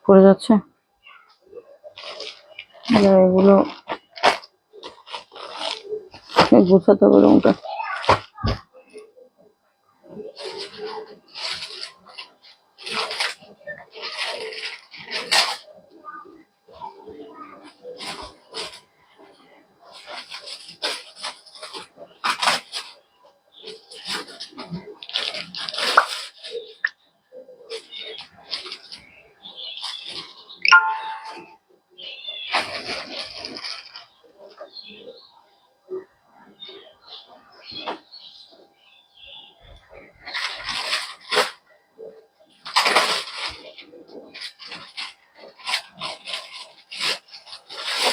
পড়ে যাচ্ছে। এগুলো গুছাতে হবে রুমটা।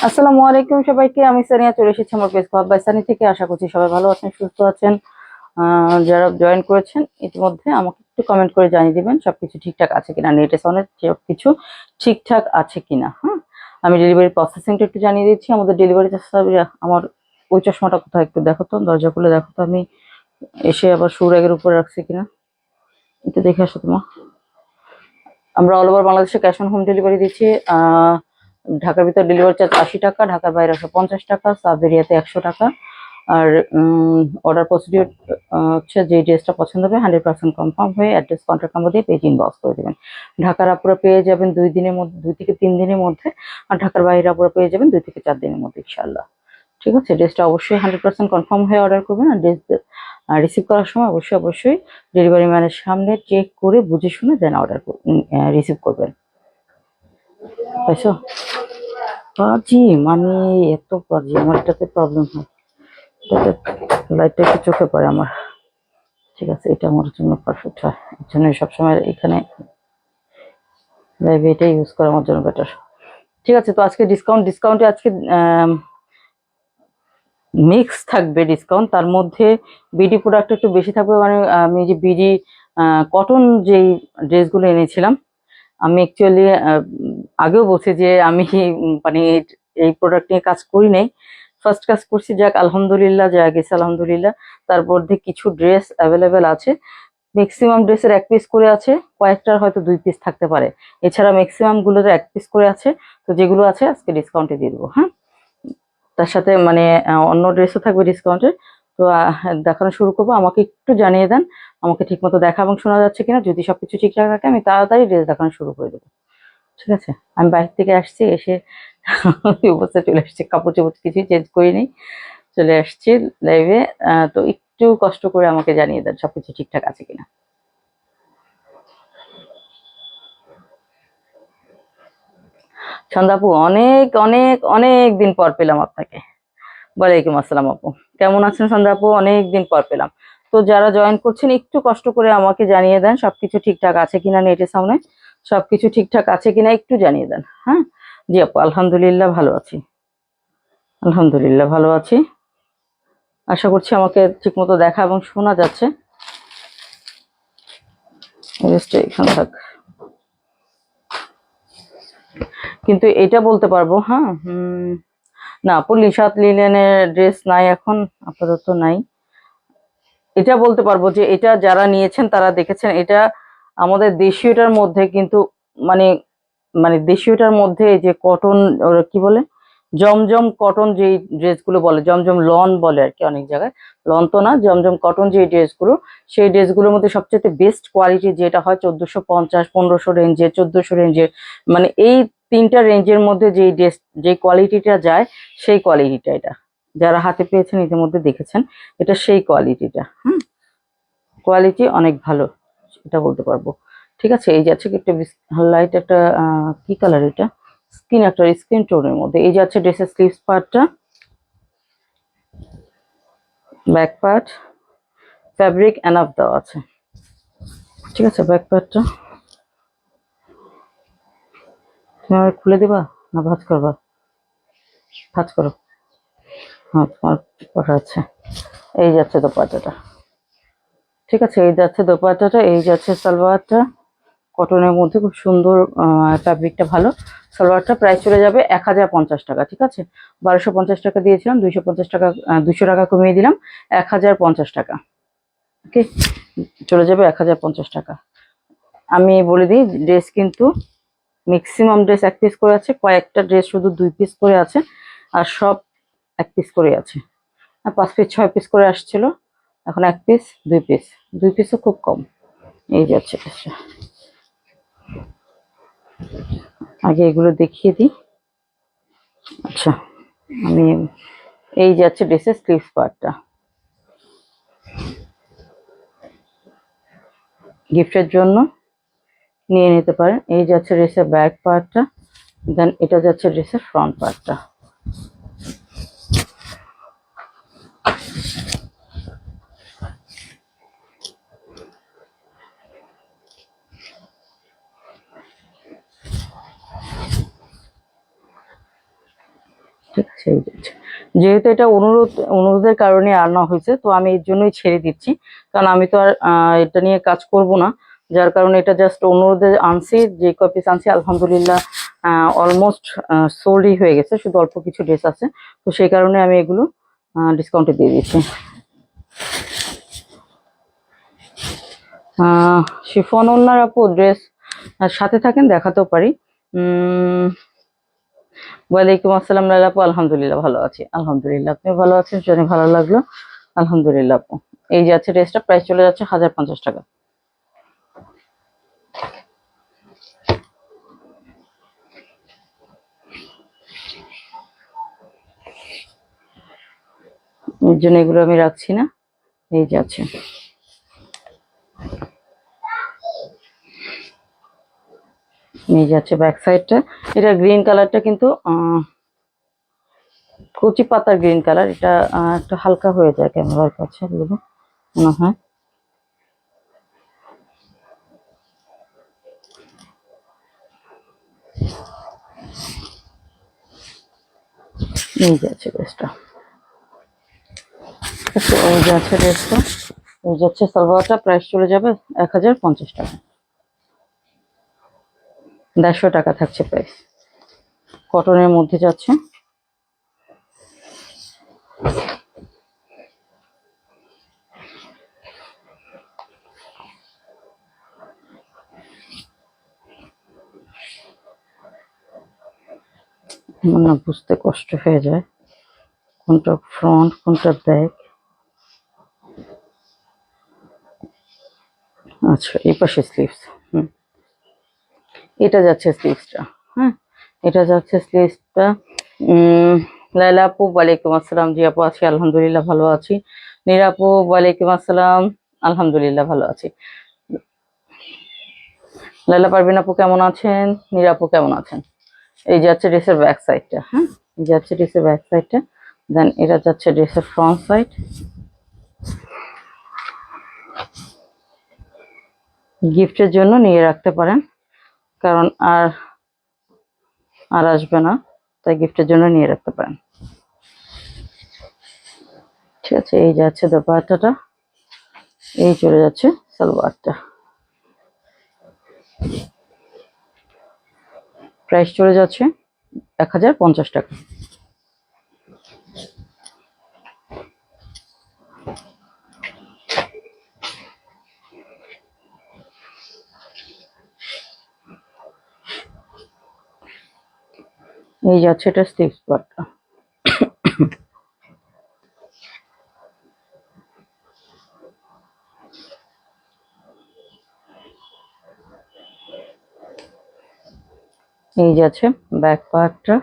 আসসালামু আলাইকুম সবাইকে, আমি সানিয়া চলে এসেছি আমার পেজ ক্লাব বাই সানি থেকে। আশা করছি সবাই ভালো আছেন, সুস্থ আছেন। যারা জয়েন করেছেন ইতিমধ্যে আমাকে একটু কমেন্ট করে জানিয়ে দিবেন সবকিছু ঠিকঠাক আছে কিনা, নেটে সনের সবকিছু ঠিকঠাক আছে কিনা। হ্যাঁ, আমি ডেলিভারি প্রসেসিংটা একটু জানিয়ে দিচ্ছি। আমাদের ডেলিভারি আমার ওই চশমাটা কোথায় একটু দেখো তো, দরজা খুলে দেখো তো, আমি এসে আবার সুরাগের উপরে রাখছি কিনা একটু দেখে আসো তোমার। আমরা অল ওভার বাংলাদেশে ক্যাশ অন হোম ডেলিভারি দিচ্ছি। ঢাকার ভিতর ডেলিভারি চার্জ 80 টাকা, ঢাকার বাইরে 150 টাকা, সাব এরিয়াতে 100 টাকা। আর অর্ডার প্রসিডিউর হচ্ছে যে ড্রেসটা পছন্দ হবে 100% কনফার্ম হয়ে অ্যাড্রেস কন্ট্যাক্ট নাম্বার দিয়ে পেজ ইনবক্স করে দেবেন। ঢাকার আপুরা পেয়ে যাবেন 2 দিনের মধ্যে, 2 থেকে 3 দিনের মধ্যে। আর ঢাকার বাইরে আপুরা পেয়ে যাবেন 2 থেকে 4 দিনের মধ্যে ইনশাআল্লাহ। ঠিক আছে, ড্রেসটা অবশ্যই 100% কনফার্ম হয়ে অর্ডার করবেন। আর ড্রেস রিসিভ করার সময় অবশ্যই ডেলিভারি ম্যানের সামনে চেক করে বুঝে শুনে দেন অর্ডার রিসিভ করবেন। তাইছো পাজি মানে এত পাজি, আমার এটাতে প্রবলেম হয়, এটাতে লাইটটা একটু চোখে পড়ে আমার। ঠিক আছে, এটা আমার জন্য পারফেক্ট হয়, এর জন্য সবসময় এখানে লাইভে এটা ইউজ করা আমার জন্য বেটার। ঠিক আছে, তো আজকে ডিসকাউন্টে আজকে মিক্স থাকবে ডিসকাউন্ট। তার মধ্যে বিডি প্রোডাক্ট একটু বেশি থাকবে, মানে আমি যে বিডি কটন যেই ড্রেসগুলো এনেছিলাম, আমি অ্যাকচুয়ালি আগেও বলছি যে আমি মানে এই প্রোডাক্ট নিয়ে কাজ করি নাই, ফার্স্ট কাজ করছি। যাক আলহামদুলিল্লাহ, যা গেছে আলহামদুলিল্লাহ। তার মধ্যে কিছু ড্রেস অ্যাভেলেবেল আছে, ম্যাক্সিমাম ড্রেসের 1 পিস করে আছে, কয়েকটার হয়তো 2 পিস থাকতে পারে। এছাড়া ম্যাক্সিমাম গুলোতে 1 পিস করে আছে। তো যেগুলো আছে আজকে ডিসকাউন্টে দিয়ে দেবো। হ্যাঁ, তার সাথে মানে অন্য ড্রেসও থাকবে ডিসকাউন্টে। তো দেখানো শুরু করবো, আমাকে একটু জানিয়ে দেন আমাকে ঠিকমতো দেখা এবং শোনা যাচ্ছে কিনা। যদি সবকিছু ঠিকঠাক থাকে আমি তাড়াতাড়ি ড্রেস দেখানো শুরু করে দেবো। ঠিক আছে, আমি বাইরে থেকে আসছি, এসে অবস্থা চলে আসছে, কাপড় চোপড় কিছুই চেঞ্জ করিনি, চলে আসছি লাইভে। তো একটু কষ্ট করে আমাকে জানিয়ে দেন সবকিছু ঠিকঠাক আছে কিনা। সন্ধ্যা আপু, অনেক অনেক অনেক দিন পর পেলাম আপনাকে। ওয়ালাইকুম আসসালাম আপু, কেমন আছেন সন্ধ্যা আপু? অনেক দিন পর পেলাম। তো যারা জয়েন করছেন একটু কষ্ট করে আমাকে জানিয়ে দেন সবকিছু ঠিকঠাক আছে কিনা, নেটের সামনে সবকিছু ঠিকঠাক আছে কিনা একটু জানিয়ে দেন। হ্যাঁ, জি আপু, আলহামদুলিল্লাহ ভালো আছি, আলহামদুলিল্লাহ ভালো আছি। আশা করছি আমাকে ঠিকমতো দেখা এবং শোনা যাচ্ছে। এখানে থাক, কিন্তু এটা বলতে পারবো, হ্যাঁ না আপু, লিশাত লিলেনের ড্রেস নাই এখন, আপাতত নাই। এটা বলতে পারবো যে এটা যারা নিয়েছেন তারা দেখেছেন, এটা আমাদের দেশীয়টার মধ্যে কিন্তু মানে মানে দেশীয়টার মধ্যে এই যে কটন, ওরা কি বলে, জমজম কটন, যেই ড্রেসগুলো বলে জমজম লন বলে আর কি, অনেক জায়গায় লন তো না, জমজম কটন যে ড্রেসগুলো, সেই ড্রেসগুলোর মধ্যে সবচেয়ে বেস্ট কোয়ালিটি যেটা হয় 1450, 1500 রেঞ্জের, 1400 রেঞ্জের, মানে এই 3টা রেঞ্জের মধ্যে যেই ড্রেস, যে কোয়ালিটিটা যায় সেই কোয়ালিটিটা এটা। যারা হাতে পেয়েছেন ইতিমধ্যে দেখেছেন, এটা সেই কোয়ালিটিটা। কোয়ালিটি অনেক ভালো, এটা বলতে পারবো। ঠিক আছে, এই যাচ্ছে একটা লাইট একটা কি কালার, এটা স্কিন টোনের মধ্যে। এই যাচ্ছে ড্রেসের স্লিভস পার্টটা, ব্যাক পার্ট, ফ্যাব্রিক এনাফ দেওয়া আছে। ঠিক আছে, ব্যাক পার্টটা তুমি আমার খুলে দিবা না ভাঁজ করবা? ভাঁজ করো, হ্যাঁ তোমার কথা আছে। এই যাচ্ছে দোপাট্টাটা। ঠিক আছে, এই যাচ্ছে দোপাট্টাটা, এই যাচ্ছে সালোয়ারটা, কটনের মধ্যে খুব সুন্দর, ফ্যাব্রিকটা ভালো। সালোয়ারটা প্রাইস চলে যাবে 1050 টাকা। ঠিক আছে, 1250 টাকা দিয়েছিলাম, 250 টাকা, 200 টাকা কমিয়ে দিলাম, 1050 টাকা। ওকে, চলে যাবে 1050 টাকা। আমি বলে দিই ড্রেস কিন্তু ম্যাক্সিমাম ড্রেস 1 পিস করে আছে, কয়েকটা ড্রেস শুধু 2 পিস করে আছে, আর সব 1 পিস করে আছে। আর 5 পিস 6 পিস করে আসছিল, এখন 1 পিস 2 পিস, 2 পিসও খুব কম। এই যাচ্ছে ড্রেসটা, আগে এগুলো দেখিয়ে দিই। আচ্ছা, আমি এই যাচ্ছে ড্রেসের স্লিভস পার্টটা, গিফটের জন্য নিয়ে নিতে পারেন। এই যাচ্ছে ড্রেসের ব্যাক পার্টটা, দেন এটা যাচ্ছে ড্রেসের ফ্রন্ট পার্টটা। ঠিক আছে, এই যাচ্ছে। যেহেতু এটা অনুরোধের কারণে আনা হয়েছে, তো আমি এর জন্যই ছেড়ে দিচ্ছি, কারণ আমি তো আর এটা নিয়ে কাজ করব না, যার কারণে এটা জাস্ট অনুরোধে আনছি। যে কয় পিস আনছি আলহামদুলিল্লাহ অলমোস্ট সোল্ডই হয়ে গেছে, শুধু অল্প কিছু ড্রেস আছে, তো সেই কারণে আমি এগুলো ডিসকাউন্টে দিয়ে দিচ্ছি। শিফন ওনার আপু ড্রেস সাথে থাকেন, দেখাতেও পারি। ওয়ালাইকুম আসসালাম লালা আপু, আলহামদুলিল্লাহ ভালো আছি। আলহামদুলিল্লাহ, আপনি ভালো আছেন শুনে ভালো লাগলো, আলহামদুলিল্লাহ আপু। এই যাচ্ছে ড্রেসটা, প্রাইস চলে যাচ্ছে 1050 টাকা। এর জন্য এগুলো আমি রাখছি না। এই যাচ্ছে, এই যাচ্ছে ব্যাক সাইডটা। এটা গ্রিন কালারটা কিন্তু কচি পাতার গ্রিন কালার, এটা একটু হালকা হয়ে যায় ক্যামেরার কাছে এগুলো মনে হয়। এই যাচ্ছে ড্রেসটা, এই যাচ্ছে ড্রেসটা, এই যাচ্ছে সালোয়ারটা, প্রাইস চলে যাবে 1050 টাকা, 150 টাকা থাকছে প্রাইস। কটনের মধ্যে যাচ্ছে, আমার না বুঝতে কষ্ট হয়ে যায় কোনটা ফ্রন্ট কোনটা ব্যাক। আচ্ছা, এই পাশে স্লিভস, এটা যাচ্ছে স্লিভসটা। হ্যাঁ, এটা যাচ্ছে স্লিভসটা। লাইলা আপু ওয়ালাইকুম আসসালাম, জি আপু আছি আলহামদুলিল্লাহ ভালো আছি। নীরা আপু ওয়ালাইকুম আসসালাম, আলহামদুলিল্লাহ ভালো আছি। লাইলা পারভিন আপু কেমন আছেন, নীরা আপু কেমন আছেন। এই যাচ্ছে ড্রেসের ব্যাক সাইডটা, হ্যাঁ এই যাচ্ছে ড্রেসের ব্যাক সাইডটা, দেন এটা যাচ্ছে ড্রেসের ফ্রন্ট সাইড। গিফটের জন্য নিয়ে রাখতে পারেন, কারণ আর আর আসবে না, তাই গিফটের জন্য নিয়ে রাখতে পারেন। ঠিক আছে, এই যাচ্ছে দোপাট্টাটা, এই চলে যাচ্ছে সালোয়ারটা, প্রাইস চলে যাচ্ছে 1050 টাকা। এই যাচ্ছে এটা স্লিভস পার্টটা, এই যাচ্ছে ব্যাক পার্টটা,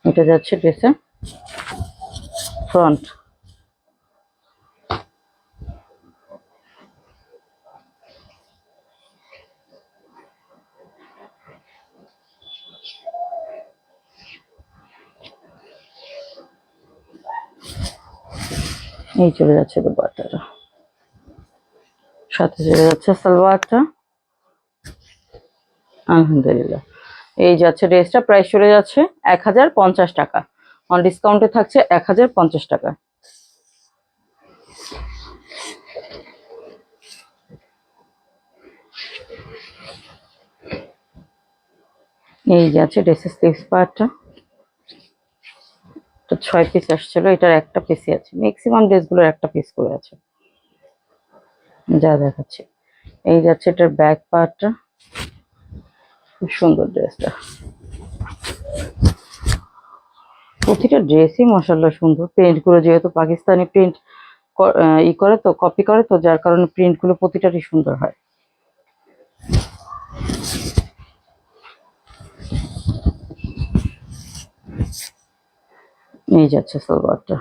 এটা যাচ্ছে ড্রেসের ফ্রন্ট। এই চলে যাচ্ছে দোপাট্টাটা, সাথে চলে যাচ্ছে সালোয়ারটা, আলহামদুলিল্লাহ। এই যাচ্ছে ড্রেসটা, প্রাইস চলে যাচ্ছে 1050 টাকা, অন ডিসকাউন্টে থাকছে 1050 টাকা। এই যাচ্ছে ড্রেসের স্লিভস পার্টটা, 6 পিস আসছিল, এটার একটা পিসই আছে, ম্যাক্সিমাম ড্রেসগুলোর একটা পিস করে আছে যা দেখাচ্ছে। এই যাচ্ছে এটার ব্যাক পার্টটা, খুব সুন্দর ড্রেসটা। প্রতিটা ড্রেসই মাশাআল্লাহ সুন্দর। প্রিন্ট গুলো যেহেতু পাকিস্তানি প্রিন্ট করে তো, কপি করে তো, যার কারণে প্রিন্ট গুলো প্রতিটারই সুন্দর হয়। এই যাচ্ছে সালোয়ারটা,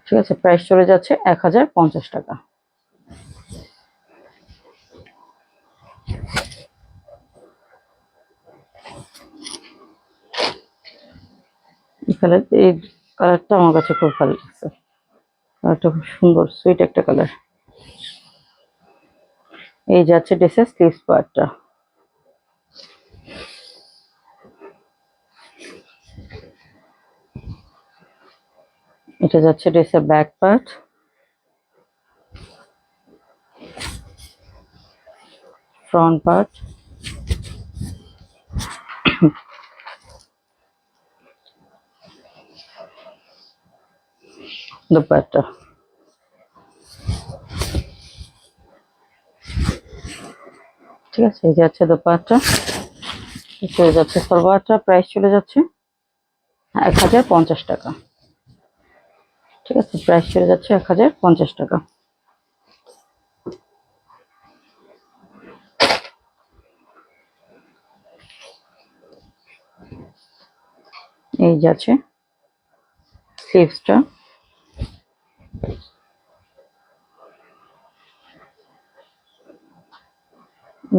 ঠিক আছে। প্রাইস চলে যাচ্ছে 1050 টাকা। এই কালারটা আমার কাছে খুব ভালো লাগছে। কালারটা খুব সুন্দর, সুইট একটা কালার। এই যাচ্ছে ড্রেসের স্লিভস পার্টটা। এটা যাচ্ছে ড্রেসের back part, front part, dupatta. ঠিক আছে, এই যাচ্ছে দোপাট্টা, চলে যাচ্ছে সালোয়ারটা। প্রাইস চলে যাচ্ছে 1050 টাকা। ঠিক আছে, প্রাইস চলে যাচ্ছে 1050 টাকা। এই যাচ্ছে স্লিভসটা,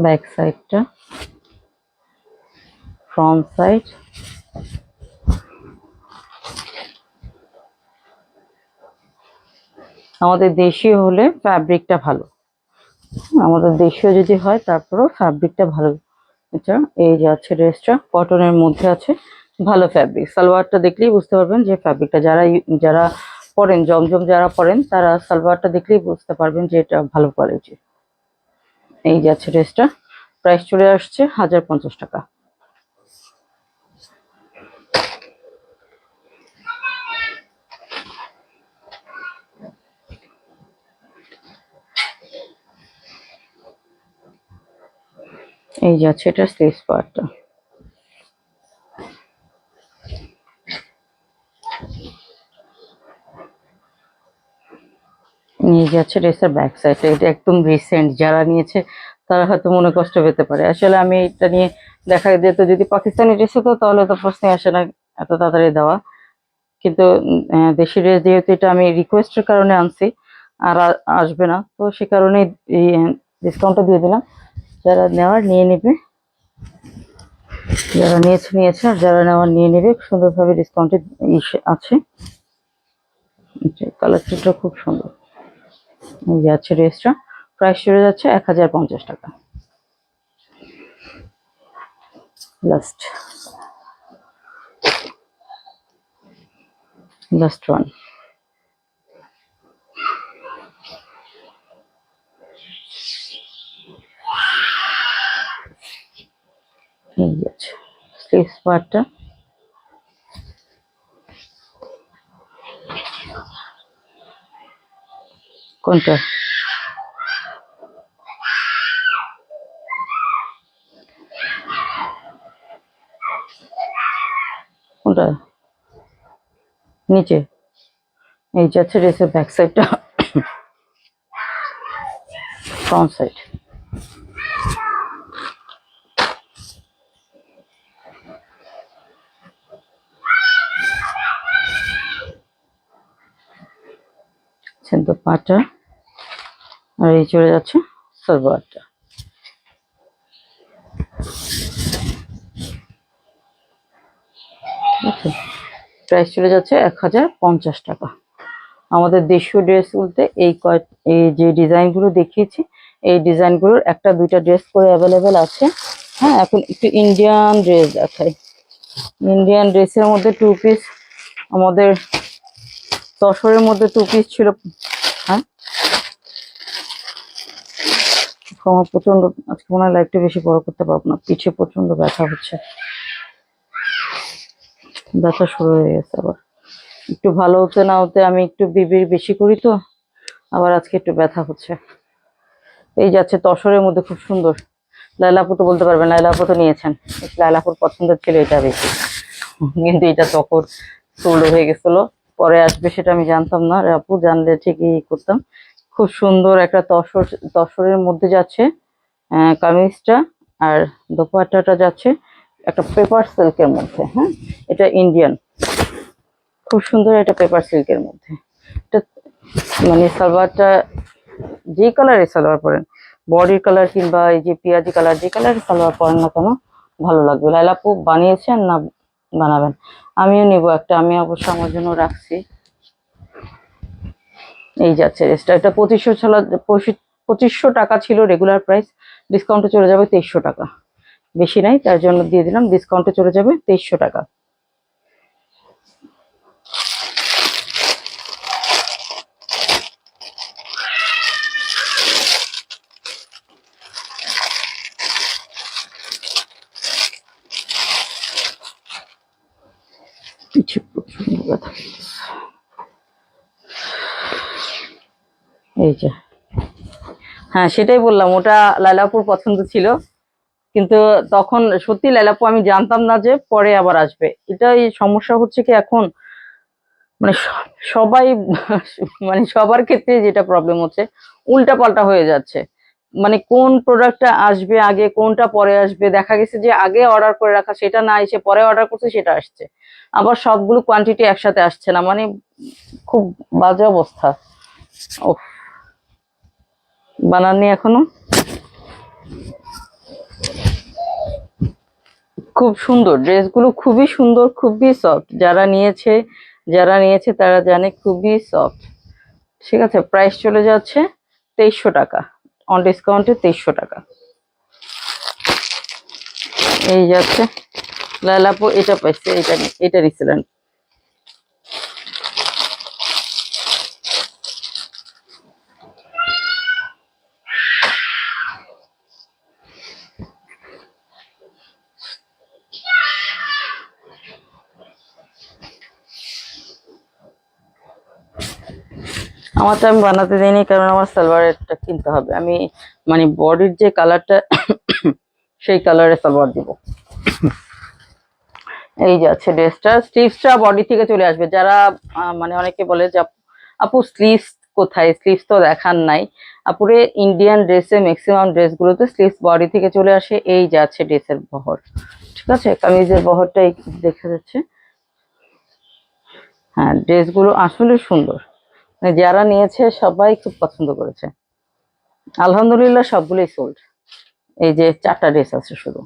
ব্যাক সাইডটা, ফ্রন্ট সাইড। আমাদের দেশীয় হলে ফ্যাব্রিকটা ভালো, আমাদের দেশীয় যদি হয় তারপরেও ফ্যাব্রিকটা ভালো। এটা এই যাচ্ছে ড্রেসটা, কটনের মধ্যে আছে, ভালো ফ্যাব্রিক। সালোয়ারটা দেখলেই বুঝতে পারবেন যে ফ্যাব্রিকটা, যারা পরেন, জমজম যারা পরেন তারা সালোয়ারটা দেখলেই বুঝতে পারবেন যে এটা ভালো কোয়ালিটি। এই যাচ্ছে ড্রেসটা, প্রাইস চলে আসছে 1050 টাকা। এই যাচ্ছে এটা স্লিভস পার্টটা। নিয়ে যাচ্ছে ড্রেসের ব্যাক সাইড। এটা একদম রিসেন্ট, যারা নিয়েছে তারা হয়তো মনে কষ্ট পেতে পারে। আসলে আমি এটা নিয়ে দেখা যেত যদি পাকিস্তানি ড্রেস হতো তাহলে তো প্রশ্নই আসে না এত তাড়াতাড়ি দেওয়া, কিন্তু দেশি ড্রেস যেহেতু এটা আমি রিকোয়েস্টের কারণে আনছি, আর আসবে না, তো সে কারণে এই ডিসকাউন্টটা দিয়ে দিলাম। যারা নেওয়ার নিয়ে নেবে, যারা নিয়েছে, আর যারা নেওয়ার নিয়ে নেবে, সুন্দরভাবে ডিসকাউন্টে আছে। কালারটা খুব সুন্দর। এই যাচ্ছে ড্রেসটা, প্রাইস চলে যাচ্ছে 1050 টাকা। Last one. এই যাচ্ছে স্লিভস পার্টটা, কোনটা কোনটা নিচে। এই যাচ্ছে ড্রেসের ব্যাক সাইডটা, ফ্রন্ট সাইড। দোপাট্টা, আর এই চলে যাচ্ছে সালোয়ারটা। প্রাইস চলে যাচ্ছে 1050 টাকা। আমাদের দেশীয় ড্রেস বলতে এই যে ডিজাইনগুলো দেখিয়েছি, এই ডিজাইনগুলোর একটা দুইটা ড্রেস করে অ্যাভেলেবেল আছে। হ্যাঁ, এখন একটু ইন্ডিয়ান ড্রেস দেখাই। ইন্ডিয়ান ড্রেসের মধ্যে টু পিস, আমাদের তসরের মধ্যে টু পিস ছিল। হ্যাঁ, আমার প্রচন্ড আজকে মনে হয় লাইফটা বেশি বড় করতে পারবো না, পিঠে প্রচন্ড ব্যথা হচ্ছে, ব্যথা শুরু হয়ে গেছে আবার। একটু ভালো হতে না হতে আমি একটু বিবির বেশি করি তো, আবার আজকে একটু ব্যথা হচ্ছে। এই যাচ্ছে তসরের মধ্যে খুব সুন্দর, লাইলাপু তো বলতে পারবেন, লাইলাপু তো নিয়েছেন। লাইলাপুর পছন্দের ছিল এটা বেশি, কিন্তু এটা তখন সোল্ড হয়ে গেছিল। পরে আসবে সেটা আমি জানতাম না, আপু জানলে ঠিকই করতাম। খুব সুন্দর একটা তসরের মধ্যে যাচ্ছে কামিজটা, আর দোপাট্টাটা যাচ্ছে একটা পেপার সিল্কের মধ্যে। হ্যাঁ, এটা ইন্ডিয়ান, খুব সুন্দর, এটা পেপার সিল্কের মধ্যে। এটা মানে সালোয়ারটা যে কালারের সালোয়ার পরেন, বডির কালার কিংবা এই যে পেঁয়াজি কালার, যে কালারের সালোয়ার পরেন না কেন ভালো লাগবে। লাইলাপু বানিয়েছেন না বানাবেন? আমিও নিব একটা, আমি অবশ্য আমার জন্য রাখছি। এই যাচ্ছে ড্রেসটা, এটা 2500 টাকা ছিল রেগুলার প্রাইস, ডিসকাউন্টে চলে যাবে 2300 টাকা। বেশি নাই, তার জন্য দিয়ে দিলাম, ডিসকাউন্টে চলে যাবে 2300 টাকা। কিছু প্রচন্ড ব্যথা। এই যে, হ্যাঁ সেটাই বললাম, ওটা লাইলাপুর পছন্দ ছিল, কিন্তু তখন সত্যি লাইলাপু আমি জানতাম না যে পরে আবার আসবে। এটাই সমস্যা হচ্ছে কি এখন, মানে সবাই মানে সবার ক্ষেত্রে যেটা প্রবলেম হচ্ছে, উল্টা পাল্টা হয়ে যাচ্ছে। মানে কোন প্রোডাক্টটা আসবে আগে, কোনটা পরে আসবে, দেখা গেছে যে আগে অর্ডার করে রাখা সেটা না এসে পরে অর্ডার করছে সেটা আসছে, আবার সবগুলো কোয়ান্টিটি একসাথে আসছে না, মানে খুব বাজে অবস্থা। ও, বানাননি এখনো। খুব সুন্দর ড্রেসগুলো, খুবই সুন্দর, খুবই সফট। যারা নিয়েছে তারা জানে, খুবই সফট। ঠিক আছে, প্রাইস চলে যাচ্ছে 2300 টাকা, অন ডিসকাউন্টে 2300 টাকা। এই যাচ্ছে লাইলাপু, এটা পাইছে, এটা নিছিলেন। আমারটা আমি বানাতে দিইনি, কারণ আমার সালোয়ারটা কিনতে হবে। আমি মানে বডির যে কালারটা সেই কালারের সালোয়ার দিব। এই যাচ্ছে ড্রেসটা, স্লিভসটা বডি থেকে চলে আসবে। যারা মানে অনেকে বলে যে আপু স্লিভস কোথায়, স্লিভস তো দেখান নাই। আপুরে ইন্ডিয়ান ড্রেসে ম্যাক্সিমাম ড্রেসগুলোতে স্লিভস বডি থেকে চলে আসে। এই যাচ্ছে ড্রেসের বহর, ঠিক আছে, কামিজের বহরটা দেখা যাচ্ছে। হ্যাঁ, ড্রেসগুলো আসলে সুন্দর, মানে যারা নিয়েছে সবাই খুব পছন্দ করেছে। আলহামদুলিল্লাহ সবগুলোই সোল্ড। এই যে 4টা ড্রেস আছে, শুধু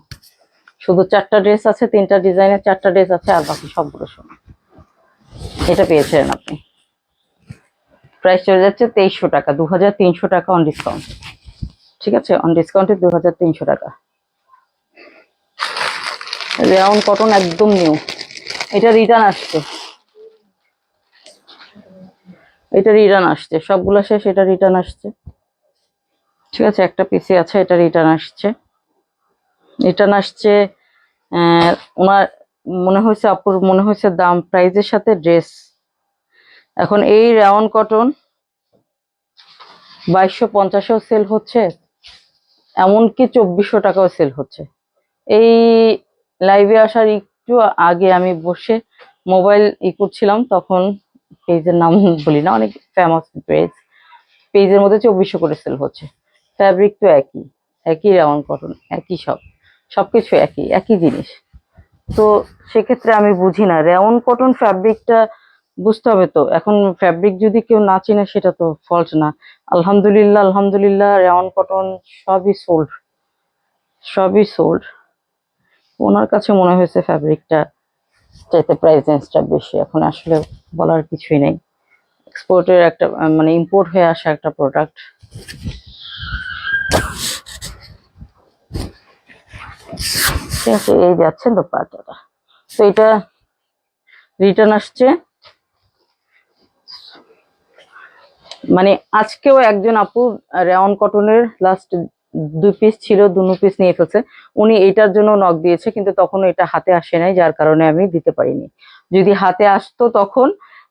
শুধু 4টা ড্রেস আছে, 3টা ডিজাইনের 4টা ড্রেস আছে, আর বাকি সবগুলো শোনো। এটা পেয়েছেন আপনি, প্রাইস চলে যাচ্ছে 2300 টাকা, 2300 টাকা অন ডিসকাউন্ট। ঠিক আছে, অন ডিসকাউন্টে 2300 টাকা। রেয়ন কটন একদম নিউ, এটা রিটার্ন আসছে, সবগুলো শেষ, এটা রিটার্ন আসছে। ঠিক আছে, একটা পিসি আছে, এটা রিটার্ন আসছে। ওনার মনে হয়েছে দাম প্রাইজের সাথে ড্রেস। এখন এই রেয়ন কটন 2250-এও সেল হচ্ছে, এমনকি 2400 টাকাও সেল হচ্ছে। এই লাইভে আসার একটু আগে আমি বসে মোবাইল করছিলাম, তখন পেজের নাম বলি না, অনেক ফেমাস পেজের মধ্যে 2400 করে সেল হচ্ছে। ফ্যাব্রিক তো একই রেওয়ান কটন, একই সবকিছু একই জিনিস। তো সেক্ষেত্রে আমি বুঝি না, রেওয়ান কটন ফ্যাব্রিকটা বুঝতে হবে তো। এখন ফ্যাব্রিক যদি কেউ না চিনে সেটা তো ফল্ট না। আলহামদুলিল্লাহ রেওয়ান কটন সবই সোল্ড। ওনার কাছে মনে হয়েছে ফ্যাব্রিকটা চাইতে প্রাইস রেঞ্জটা বেশি। এখন আসলে বলার কিছুই নেই, এক্সপোর্টের একটা মানে ইম্পোর্ট হয়ে আসা একটা প্রোডাক্ট। ঠিক আছে, এই যাচ্ছে দোপাট্টাটা, তো এটা রিটার্ন আসছে। মানে আজকেও একজন আপু রেওয়ান কটনের লাস্ট 2 পিস ছিল, 2 পিস নিয়ে ফেলছে। উনি এটার জন্য নক দিয়েছে, কিন্তু তখন এটা হাতে আসে নাই, যার কারণে আমি দিতে পারিনি। যদি হাতে আসতো তখন,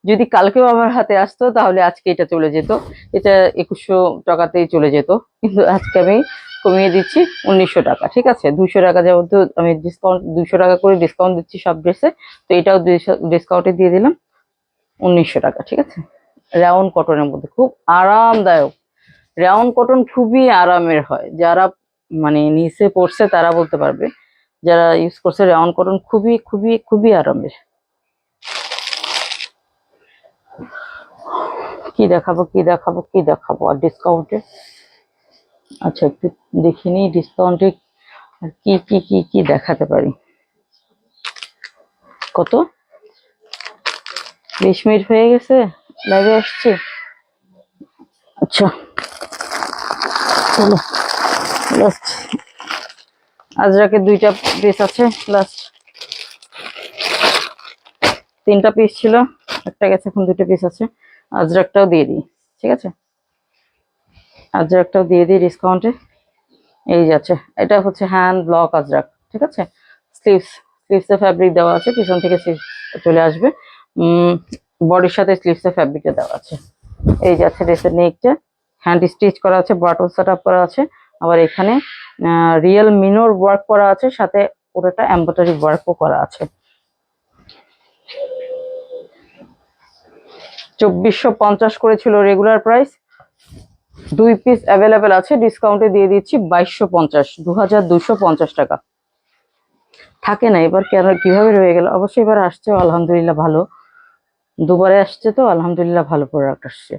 যদি কালকেও আমার হাতে আসতো, তাহলে আজকে এটা চলে যেত, এটা 2100 টাকাতেই চলে যেত। কিন্তু আজকে আমি কমিয়ে দিচ্ছি 1900 টাকা, ঠিক আছে। 200 টাকা যেহেতু আমি ডিসকাউন্ট 200 টাকা করে ডিসকাউন্ট দিচ্ছি সব ড্রেসে, তো এটাও ডিসকাউন্টে দিয়ে দিলাম 1900 টাকা, ঠিক আছে। রাউন্ড কটনের মধ্যে খুব আরামদায়ক। রাউন্ড কটন খুবই আরামের হয়, যারা মানে নিচে পড়ছে তারা বলতে পারবে, যারা ইউজ করছে রাউন্ড কটন খুবই খুবই খুবই আরামের। কি দেখাবো কি দেখাবো কি দেখাবো আর ডিসকাউন্টে, আচ্ছা একটু দেখিনি ডিসকাউন্টে কি কি কি কি দেখাতে পারি। কত 20 মিনিট হয়ে গেছে লাইভে আসছি। আচ্ছা চলো লাস্ট আজরাকের 2টা পিস আছে, লাস্ট 3টা পিস ছিল, একটা গেছে, এখন 2টা পিস আছে। আজরাকটাও দিয়ে দিই, ঠিক আছে। আজরাকটাও দিয়ে দিই ডিসকাউন্টে। এই যাচ্ছে, এটা হচ্ছে হ্যান্ড ব্লক আজরাক, ঠিক আছে। স্লিভসে ফ্যাব্রিক দেওয়া আছে, পিছন থেকে চলে আসবে, বডির সাথে স্লিভসে ফ্যাব্রিকটা দেওয়া আছে। এই যাচ্ছে ড্রেসের নেকটা, হ্যান্ড স্টিচ করা আছে, বাটন সেট আপ করা আছে, আবার এখানে রিয়েল মিনোর ওয়ার্ক করা আছে, সাথে পুরোটা এমব্রয়ডারি ওয়ার্কও করা আছে। 2450 করে ছিল রেগুলার প্রাইস, 2 পিস অ্যাভেলেবেল আছে, ডিসকাউন্টে দিয়ে দিচ্ছি 2250, 2250 টাকা। থাকে না, এবার কেন কিভাবে রয়ে গেল, অবশ্যই এবার আসছে আলহামদুলিল্লাহ ভালো, দুবারে আসছে তো আলহামদুলিল্লাহ ভালো প্রোডাক্ট আসছে।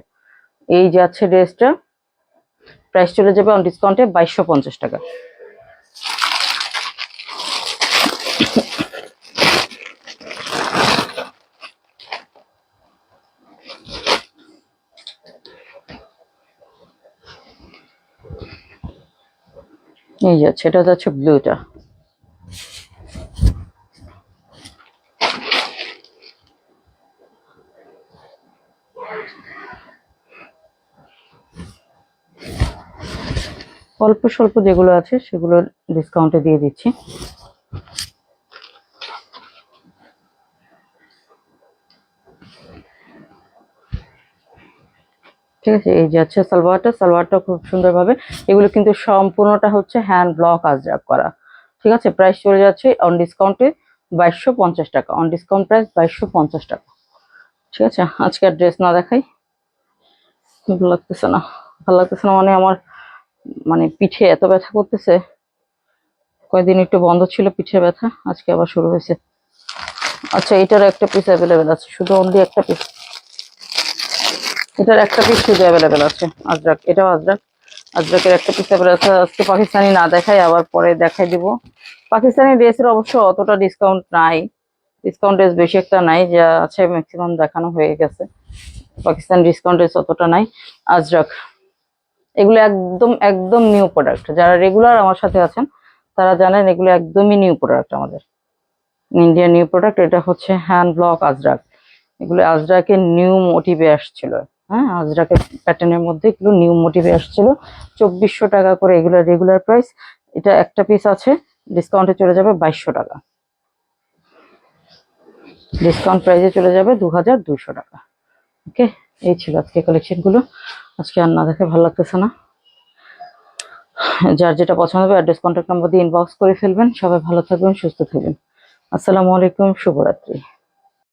এই যাচ্ছে ড্রেসটা, প্রাইস চলে যাবে অন ডিসকাউন্টে 2250 টাকা। এই যাচ্ছে, এটা যাচ্ছে ব্লুটা, অল্প স্বল্প যেগুলো আছে সেগুলো ডিসকাউন্টে দিয়ে দিচ্ছি। ঠিক আছে, এই যে আছে সালোয়ারটা খুব সুন্দরভাবে, এগুলো কিন্তু সম্পূর্ণটা হচ্ছে হ্যান্ড ব্লক আজরাক করা, ঠিক আছে। প্রাইস চলে যাচ্ছে অন ডিসকাউন্টে 2250 টাকা, অন ডিসকাউন্ট প্রাইস 2250 টাকা, ঠিক আছে। আজকে আর ড্রেস না দেখাই, ভালো লাগতেছে না, ভালো লাগতেছে না, মানে আমার মানে পিঠে এত ব্যথা করতেছে, কয়েকদিন একটু বন্ধ ছিল পিঠে ব্যথা, আজকে আবার শুরু হয়েছে। আচ্ছা এটার একটা পিস অ্যাভেলেবেল আছে, শুধু অনলি একটা পিস, এটার একটা পিস শুধু অ্যাভেলেবেল আছে, আজরাক, এটাও আজরাক, আজরাকের একটা পিস অ্যাভেলেবেল আছে। আজকে পাকিস্তানি না দেখাই, আবার পরে দেখাই দিব। পাকিস্তানি ড্রেসের অবশ্য অতটা ডিসকাউন্ট নাই, ডিসকাউন্ট ড্রেস বেশি একটা নাই, যা আছে ম্যাক্সিমাম দেখানো হয়ে গেছে, পাকিস্তান ডিসকাউন্ট ড্রেস অতটা নাই। আজরাক এগুলো একদম একদম নিউ প্রোডাক্ট, যারা রেগুলার আমার সাথে আছেন তারা জানেন এগুলো একদমই নিউ প্রোডাক্ট, আমাদের ইন্ডিয়ান নিউ প্রোডাক্ট। এটা হচ্ছে হ্যান্ড ব্লক আজরাক, এগুলো আজরাকের নিউ মোটিভে আসছিল, হ্যাঁ আজরাকের প্যাটার্নের মধ্যে এগুলো নিউ মোটিভে আসছিল। 2400 টাকা করে এগুলো রেগুলার প্রাইস, এটা একটা পিস আছে, ডিসকাউন্টে চলে যাবে 2200 টাকা, ডিসকাউন্ট প্রাইসে চলে যাবে 2200 টাকা। ওকে, এই ছিল আজকে কালেকশন গুলো, আজকে আর না দেখে ভালো লাগতেছে না। যার যেটা পছন্দ হবে অ্যাড্রেস কন্ট্যাক্ট নাম্বার দিয়ে ইনবক্স করে ফেলবেন। সবাই ভালো থাকবেন, সুস্থ থাকবেন। আসসালামু আলাইকুম, শুভরাত্রি।